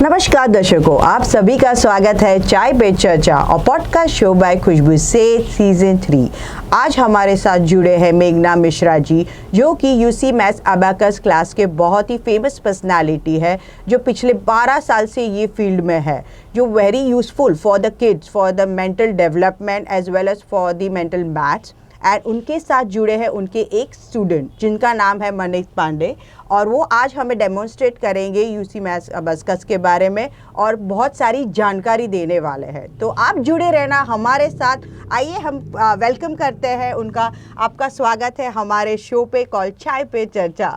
नमस्कार दर्शकों, आप सभी का स्वागत है चाय पे चर्चा और पॉडकास्ट शो बाय खुशबू से सीजन 3। आज हमारे साथ जुड़े हैं मेघना मिश्रा जी, जो कि यूसी मैथ्स अबाकस क्लास के बहुत ही फेमस पर्सनालिटी है, जो पिछले 12 साल से ये फील्ड में है, जो very useful for the kids, for the mental development as well as for the mental maths. And उनके साथ जुड़े हैं उनके एक स्टूडेंट जिनका नाम है मनीष पांडे, और वो आज हमें डेमोन्स्ट्रेट करेंगे यूसी मैथ्स अबाकस के बारे में और बहुत सारी जानकारी देने वाले हैं। तो आप जुड़े रहना हमारे साथ। आइए हम वेलकम करते हैं उनका। आपका स्वागत है हमारे शो पे कॉल चाय पे चर्चा।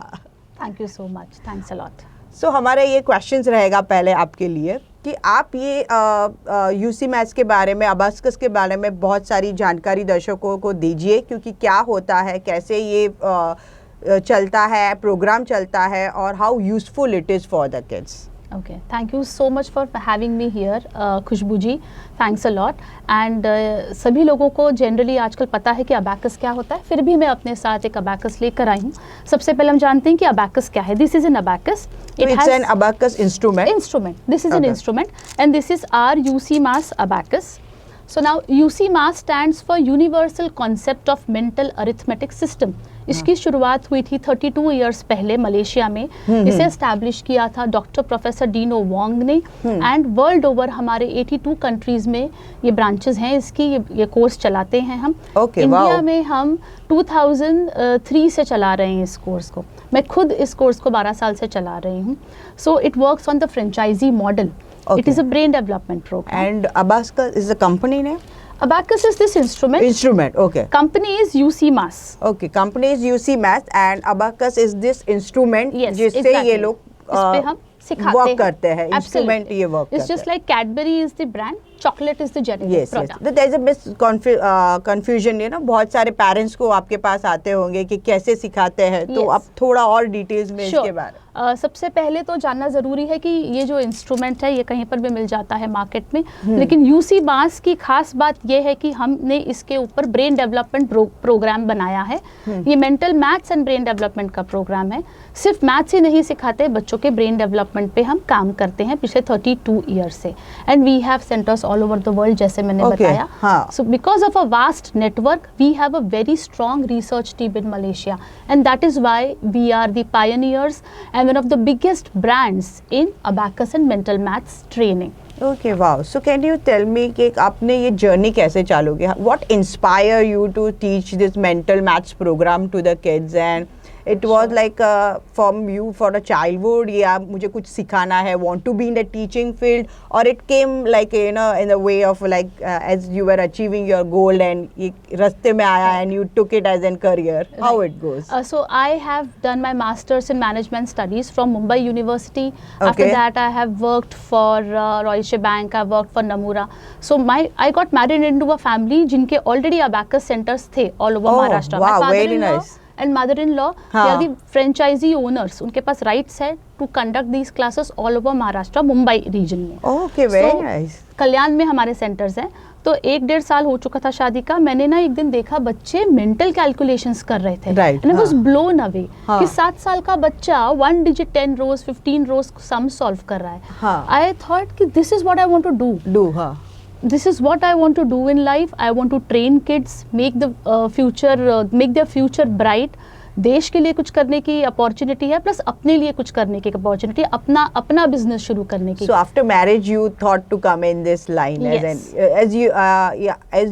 Thank you so much, thanks a lot. So हमारे ये क्वेश्चंस रहेगा पहले आपके लिए कि आप ये यूसी मैथ्स के बारे में, अबाकस के बारे में बहुत सारी जानकारी दर्शकों को दीजिए, क्योंकि क्या होता है, कैसे ये चलता है, प्रोग्राम चलता है, और how useful it is for the kids. Okay, thank you so much for having me here, Khushbu ji, thanks a lot। and सभी लोगों को जनरली आजकल पता है कि अबाकस क्या होता है, फिर भी मैं अपने साथ एक अबाकस लेकर आई हूँ। सबसे पहले हम जानते हैं कि अबाकस क्या है। This is an abacus. It's an abacus instrument. This is an instrument and this is our UC Mass abacus. So now UC Mass stands for Universal Concept of Mental Arithmetic System। इसकी शुरुआत हुई थी 32 years पहले Malaysia में। इसे establish किया था doctor professor Dino Wong ने। एंड वर्ल्ड ओवर हमारे 82 कंट्रीज में ये ब्रांचेस हैं इसकी, ये कोर्स चलाते हैं हम। इंडिया में हम 2003 से चला रहे हैं इस कोर्स को। मैं खुद इस कोर्स को 12 साल से चला रही हूँ। So it works on the franchise model. It is a brain development program. And Abacus is the company name? Abacus is this instrument. Instrument, okay. Company is UC Mass. Okay, company is UC Mass and Abacus is this instrument जिससे exactly. ये लोग इस पे हम सिखाते work हैं। करते हैं। इंस्ट्रूमेंट ये वर्क करते हैं। It's just like Cadbury is the brand, chocolate is the generic product. There is a misconfusion, you know, बहुत सारे पेरेंट्स को आपके पास आते होंगे कि कैसे सिखाते हैं, तो आप थोड़ा और डिटेल्स में इसके बारे में। सबसे पहले तो जानना ज़रूरी है कि ये जो इंस्ट्रूमेंट है ये कहीं पर भी मिल जाता है मार्केट में, लेकिन यूसी मास की खास बात ये है कि हमने इसके ऊपर ब्रेन डेवलपमेंट प्रोग्राम बनाया है। ये mental maths and brain development का प्रोग्राम है। सिर्फ मैथ्स ही नहीं सिखाते, बच्चों के ब्रेन डेवलपमेंट पे हम काम करते हैं पिछले 32 ईयर्स से। And we have centres all over the world, जैसे मैंने बताया। So because of a vast network we have a very strong research team in Malaysia, and that is why we are the pioneers and one of the biggest brands in abacus and mental maths training. Okay, wow. So can you tell me कि आपने ये journey कैसे चालू किया? What inspired you to teach this mental maths program to the kids? And it was like from you for a childhood, या मुझे कुछ सिखाना है, want to be in the teaching field, or it came like, you know, in the way of like as you were achieving your goal and ये रास्ते में आया and you took it as a career. How it goes? So I have done my masters in management studies from Mumbai University. After that I have worked for Deutsche Bank, I worked for Nomura. So I got married into a family जिनके already abacus centers थे all over Maharashtra. Wow, very nice. And mother-in-law, they are the franchisee owners. उनके पास rights है to conduct these classes all over Maharashtra, Mumbai region में। Okay, very nice. कल्याण में हमारे centres हैं। तो 1-1.5 साल हो चुका था शादी का। मैंने ना एक दिन देखा बच्चे मेंटल कैलकुलेशंस कर रहे थे, and I was blown away कि 7 साल का बच्चा 1 digit 10 rows 15 rows sum solve कर रहा है। I thought कि this is what I want to do. This is what I want to do in life. I want to train kids, make their future bright. देश के लिए कुछ करने की अपॉर्चुनिटी है, प्लस अपने लिए कुछ करने की अपॉर्चुनिटी, अपना बिजनेस शुरू करने की। So after marriage you thought to come in this line, as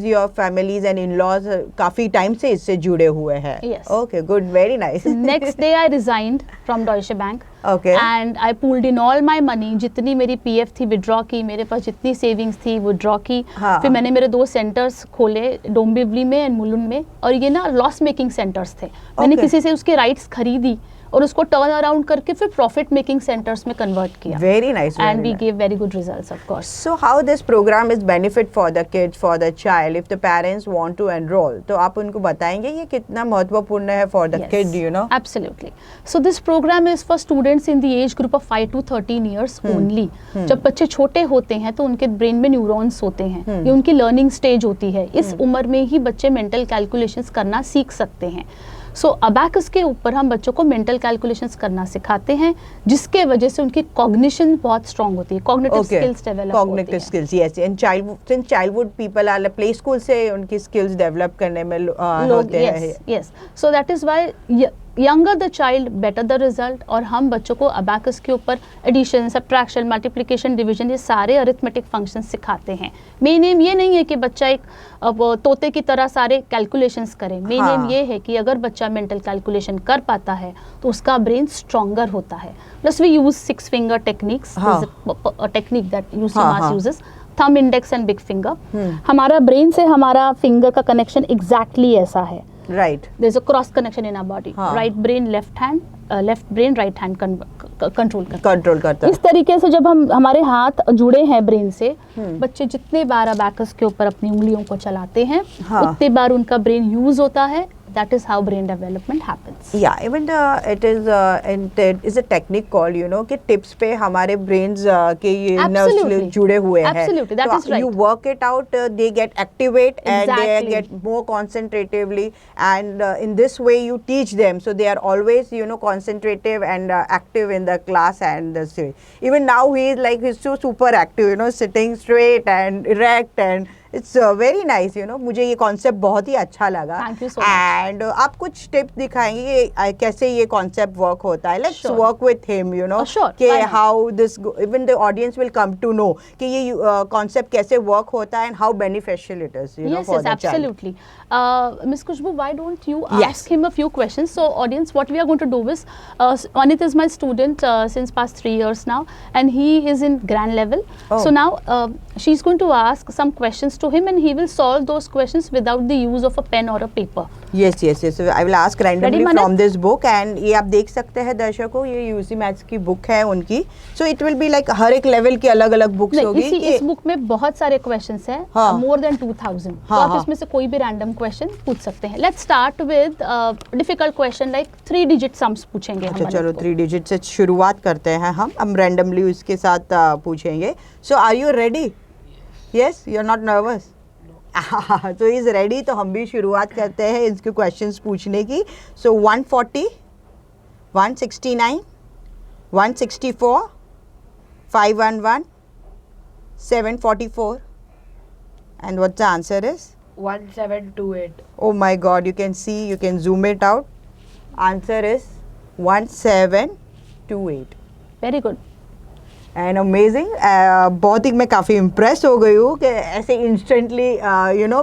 your families and in-laws काफी टाइम से इससे जुड़े हुए हैं। Okay, good, very nice. Next day I resigned from Deutsche Bank. Okay. And I pulled in all my money, जितनी मेरी PF थी withdraw की, मेरे पास जितनी सेविंग्स थी विड्रॉ की। फिर मैंने मेरे 2 सेंटर्स खोले, डोंबिवली में एंड मुलुंड में, और ये ना लॉस मेकिंग सेंटर्स थे। मैंने किसी से उसके राइट्स खरीदी और उसको टर्न अराउंड करके फिर प्रॉफिट मेकिंग सेंटर्स में कन्वर्ट किया। Very nice. And we give very good results of course. So how this programme is benefit for the kids, for the child, if the parents want to enrol, तो आप उनको बताएंगे ये कितना महत्वपूर्ण है for the kid, you know? Absolutely. So this programme is for students in the age group of 5 to 13 years only. जब बच्चे छोटे होते हैं तो उनके ब्रेन में न्यूरॉन्स होते हैं, ये उनकी लर्निंग स्टेज होती है। इस उम्र में ही बच्चे मेंटल कैलकुलेशंस करना सीख सकते हैं। सो अबैकस के ऊपर हम बच्चों को मेंटल कैलकुलेशंस करना सिखाते हैं, जिसके वजह से उनकी कॉग्निशन बहुत स्ट्रांग होती है, कॉग्निटिव स्किल्स डेवलप होती कॉग्निटिव हैं। Skills, yes, and since childhood people are play school से उनकी स्किल्स डेवलप करने में होते हैं। Yes, so that is why younger the child better the result. और हम बच्चों को अबैकस के ऊपर एडिशन, सब्ट्रैक्शन, मल्टीप्लिकेशन, डिवीजन, ये सारे अरिथमेटिक फंक्शन सिखाते हैं। मेन एम ये नहीं है कि बच्चा एक तोते की तरह सारे कैलकुलेशंस करे। मेन एम ये है कि अगर बच्चा मेंटल कैलकुलेशन कर पाता है तो उसका ब्रेन स्ट्रॉन्गर होता है। Plus we use 6 finger techniques, technique that UCMAS uses, thumb, index and big finger. हमारा ब्रेन से हमारा फिंगर का कनेक्शन एग्जैक्टली ऐसा है। Right. There's a cross connection in our body. हाँ. Right brain, left hand, left brain, right hand control करता है। Control करता है। इस तरीके से जब हम हमारे हाथ जुड़े हैं ब्रेन से, बच्चे जितने बार अबैकस के ऊपर अपनी उंगलियों को चलाते हैं, हाँ. उतने बार उनका ब्रेन यूज होता है। That is how brain development happens. Yeah, even it is a technique called, कि tips पे हमारे brains के ये Absolutely. nerves जुड़े हुए हैं। Absolutely, that is right. You work it out, they get activate and they Exactly. get more concentratively, and in this way you teach them, so they are always concentrative and active in the class. And even now he's so super active, sitting straight and erect, and it's very nice, मुझे ये concept बहुत ही अच्छा लगा। Thank you so much. And आप कुछ tips दिखाएंगे कि कैसे ये कॉन्सेप्ट वर्क होता है। Let's Sure. Work with him, Sure, कि why not? How this, even the audience will come to know कि ये कॉन्सेप्ट कैसे वर्क होता है and how beneficial it is, Yes, for yes, the child. absolutely. Ms. Khushbu, why don't you Yes. ask him a few questions? So, audience, what we are going to do is, Anit is my student since past 3 years now, and he is in grand level. Oh. So now she's going to ask some questions to him, and he will solve those questions without the use of a pen or a paper. Yes yes yes, I will ask randomly Ready, Manat? From this book, and ये आप देख सकते हैं दर्शकों, ये UC maths की book है उनकी। So it will be like हर एक लेवल की अलग अलग बुक्स नहीं, होगी। इस बुक में बहुत सारे क्वेश्चंस हैं, हाँ. More than 2000। तो हाँ, आप हाँ. इसमें से कोई भी रैंडम क्वेश्चन पूछ सकते हैं। Let's start with difficult question like 3 digit sums पूछेंगे हम। अच्छा चलो 3 डिजिट से शुरुआत करते हैं हम रैंडमली उसके साथ पूछेंगे। So are you ready? Yes, you are not nervous? तो इज रेडी, तो हम भी शुरुआत करते हैं इसके क्वेश्चंस पूछने की। सो 140, 169, 164, 511, 744, and what the answer is? 1728. Oh my god, you can see, you can zoom it out. Answer is 1728. Very good. And amazing, बहुत ही मैं काफ़ी इम्प्रेस हो गई हूँ कि ऐसे इंस्टेंटली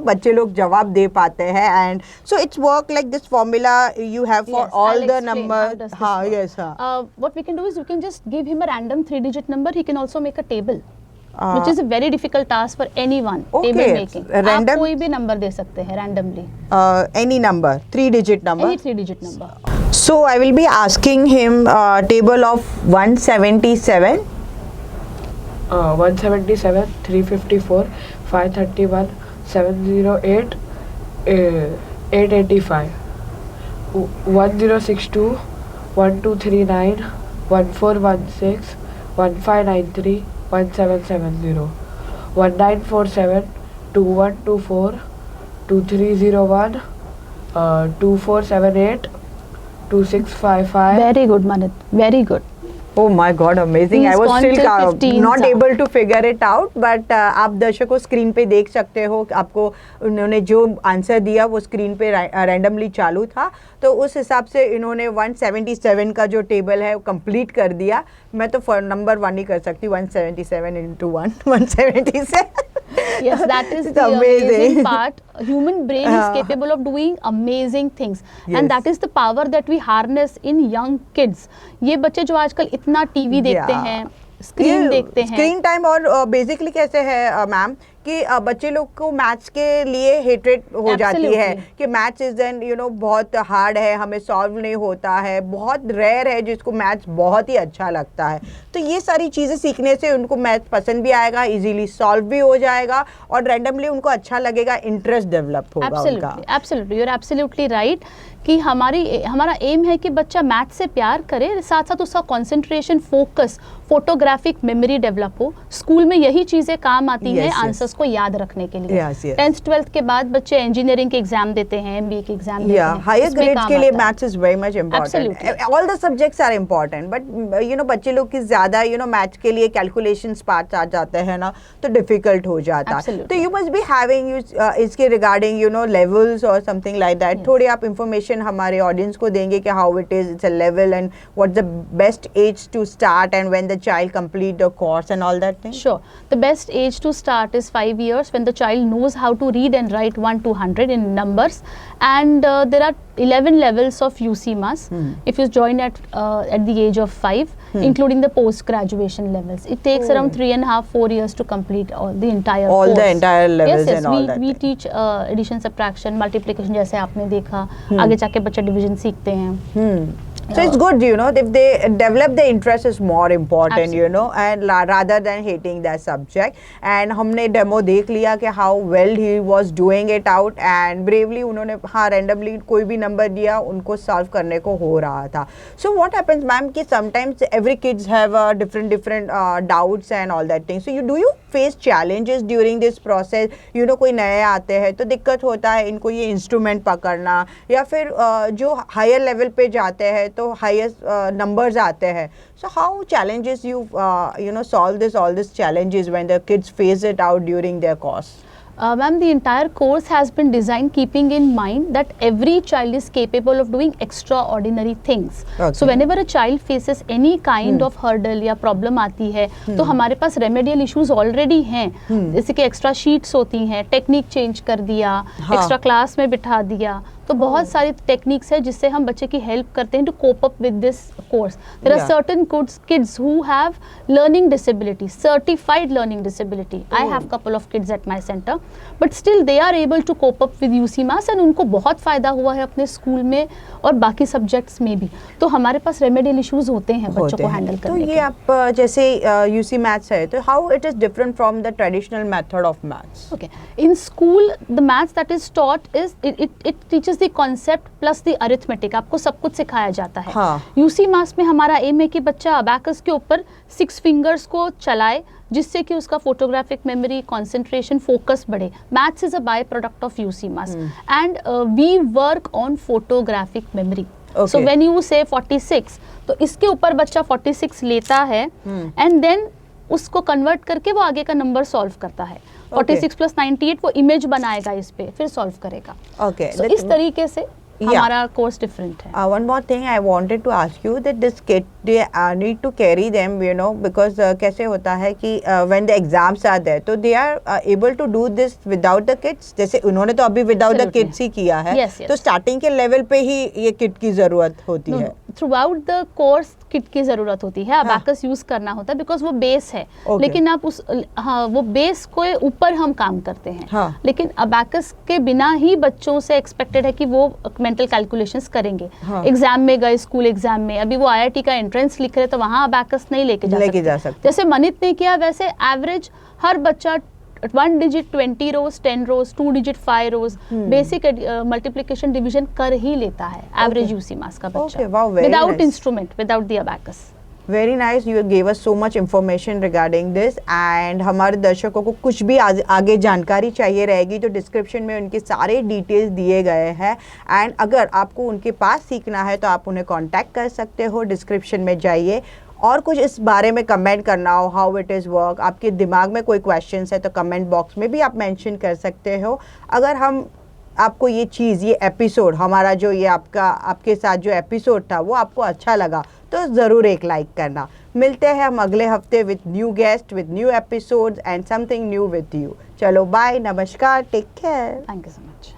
बच्चे लोग जवाब दे पाते हैं। And so it's work like this formula you have for Yes, all I'll the explain how number. does this हाँ, work. यस, हाँ। What we can do is we can just give him a random 3-digit number. He can also make a table, which is a very difficult task for anyone. Okay, Table making. random- आप कोई भी number दे सकते हैं randomly. Any number, 3-digit number. Any 3-digit number. So I will be asking him table of 177. 177, 354, 531, 708, 885, 1062, 1239, 1416, 1593, 1770, 1947, 2124, 2301, 2478, 2655. Very good, Manit. Very good. Oh my God, amazing! He's I was gone still till 15 not now. able to figure it out, but आप दर्शकों screen पे देख सकते हो, आपको उन्होंने जो answer दिया वो स्क्रीन पे रैंडमली चालू था, तो उस हिसाब से इन्होंने 177 का जो टेबल है वो कंप्लीट कर दिया। मैं तो फॉर नंबर 1 ही कर सकती, 177 into 1, 177. Yes, that is It's the amazing amazing. part. Human brain is capable of doing amazing things, and Yes. that is the power that we harness in young kids. ये बच्चे जो आजकल इतना TV देखते Yeah. हैं, screen देखते हैं, screen time, और बेसिकली कैसे है मैम कि बच्चे लोग को मैथ्स के लिए हेट्रेड हो जाती है Absolutely. कि मैथ्स इज एन बहुत हार्ड है, हमें सॉल्व नहीं होता है, बहुत रेयर है जिसको मैथ्स बहुत ही अच्छा लगता है। तो ये सारी चीज़ें सीखने से उनको मैथ्स पसंद भी आएगा, इजीली सॉल्व भी हो जाएगा, और रैंडमली उनको अच्छा लगेगा, इंटरेस्ट डेवलप होगा उनका। Absolutely, absolutely, you're absolutely right कि हमारा एम है कि बच्चा मैथ से प्यार करे, साथ साथ उसका concentration, focus, photographic memory develop हो। स्कूल में यही चीज़ें काम आती हैं आंसर्स को याद रखने के लिए। 10th 12th के बाद बच्चे इंजीनियरिंग के एग्जाम देते हैं, MBA के एग्जाम देते हैं, हायर ग्रेड्स के लिए maths is very much important. All the subjects are important, but बच्चे लोग की ज़्यादा मैथ्स के लिए कैलकुलेशंस पार्ट्स आ जाते हैं ना, तो डिफिकल्ट हो जाता है। तो यू मस्ट बी हैविंग इसके रिगार्डिंग लेवल्स और समथिंग लाइक दैट। थोड़ी आप इंफॉर्मेशन हमारे ऑडियंस को देंगे कि how it is, it's a level and what's the best age to start and when the child complete the course and all that thing? Sure. The best age to start is 5 years, when the child knows how to read and write 1 to 100 in numbers, and there are 11 levels of UC Mass if you join at the age of 5, including the post graduation levels. It takes around 3.5-4 years to complete the entire course. The entire levels yes, and all that we teach addition, subtraction, multiplication, जैसे आपने देखा। आगे जाके बच्चे division सीखते हैं। So it's good, if they develop the interest is more important, and rather than hating that subject. And हमने demo देख लिया कि how well he was doing it out and bravely उन्होंने randomly कोई भी number दिया, उनको solve करने को हो रहा था। So what happens, ma'am, कि sometimes every kids have different doubts and all that thing. So do you face challenges during this process? कोई नए आते हैं तो दिक्कत होता है इनको ये इंस्ट्रूमेंट पकड़ना, या फिर जो हायर लेवल पे जाते हैं तो हाईएस्ट नंबर्स आते हैं। So how challenges you solve all these challenges when the kids face it out during their course? Ma'am, the entire course has been designed keeping in mind that every child is capable of doing extraordinary things. Okay. So whenever a child faces any kind of hurdle या problem आती है, तो हमारे पास remedial issues already हैं। जैसे कि extra sheets होती हैं, technique change कर दिया, extra class में बिठा दिया, तो बहुत सारी टेक्निक्स है जिससे हम बच्चे की हेल्प करते हैं to cope up with this course. There are certain kids who have learning disability, certified learning disability. I have couple of kids at my centre, but still they are able to cope up with UCMAS and उनको बहुत फ़ायदा हुआ है अपने school में और बाकी subjects में भी। तो हमारे पास रेमेडियल इश्यूज होते हैं बच्चों को हैंडल करने के। तो ये आप जैसे यूसी मैथ्स है, तो how it is different from the traditional method of maths? Okay, in school the maths that is taught is it teaches the concept plus the arithmetic. आपको सब कुछ सिखाया जाता है। यूसी मास में हमारा एम है कि बच्चा अबैकस के ऊपर 6 फिंगर्स को चलाए, जिससे कि उसका फोटोग्राफिक मेमोरी, कंसंट्रेशन, फोकस बढ़े। Maths is a byproduct of UCMAS and we work on photographic memory. So when you say 46, तो इसके ऊपर बच्चा 46 लेता है एंड देन उसको कन्वर्ट करके वो आगे का नंबर सॉल्व करता है। 46 प्लस 98 वो इमेज बनाएगा इस पे, फिर सॉल्व करेगा। So इस तरीके से हमारा कोर्स डिफरेंट है। One more thing I wanted to ask you that this kid they need to carry them, because कैसे होता है कि when the exams are there, तो they are able to do this without the kids. जैसे उन्होंने तो अभी without the kids ही किया है, तो स्टार्टिंग के लेवल पे ही ये किट की जरूरत होती है। थ्रूआउट द कोर्स किट की जरूरत होती है, अबैकस यूज करना होता है बिकॉज वो बेस है। लेकिन आप वो बेस के ऊपर हम काम करते हैं। लेकिन अबैकस के बिना ही बच्चों से एक्सपेक्टेड है कि वो मेंटल कैलकुलेशंस करेंगे। एग्जाम में गए, स्कूल एग्जाम में, अभी वो आईआईटी का एंट्रेंस लिख रहे तो वहाँ अबैकस नहीं लेके जा सकते। जैसे मनित ने किया वैसे एवरेज हर बच्चा 1 डिजिट 20 रोज, 10 रोज, 2 डिजिट 5 रोज बेसिक मल्टीप्लिकेशन डिवीजन कर ही लेता है एवरेज यूसी मास का बच्चा, without instrument, without the abacus. Very nice, you gave us so much information regarding this. And हमारे दर्शकों को कुछ भी आगे जानकारी चाहिए रहेगी तो डिस्क्रिप्शन में उनके सारे डिटेल्स दिए गए हैं। एंड अगर आपको उनके पास सीखना है तो आप उन्हें कांटेक्ट कर सकते हो, डिस्क्रिप्शन में जाइए। और कुछ इस बारे में कमेंट करना हो, हाउ इट इज़ वर्क, आपके दिमाग में कोई क्वेश्चंस है तो कमेंट बॉक्स में भी आप मेंशन कर सकते हो। अगर हम आपको ये चीज़, ये एपिसोड हमारा जो ये आपके साथ जो एपिसोड था वो आपको अच्छा लगा तो ज़रूर एक लाइक करना। मिलते हैं हम अगले हफ्ते with new guest, with new episodes and something new with you. चलो बाय, नमस्कार, take care, thank you so much.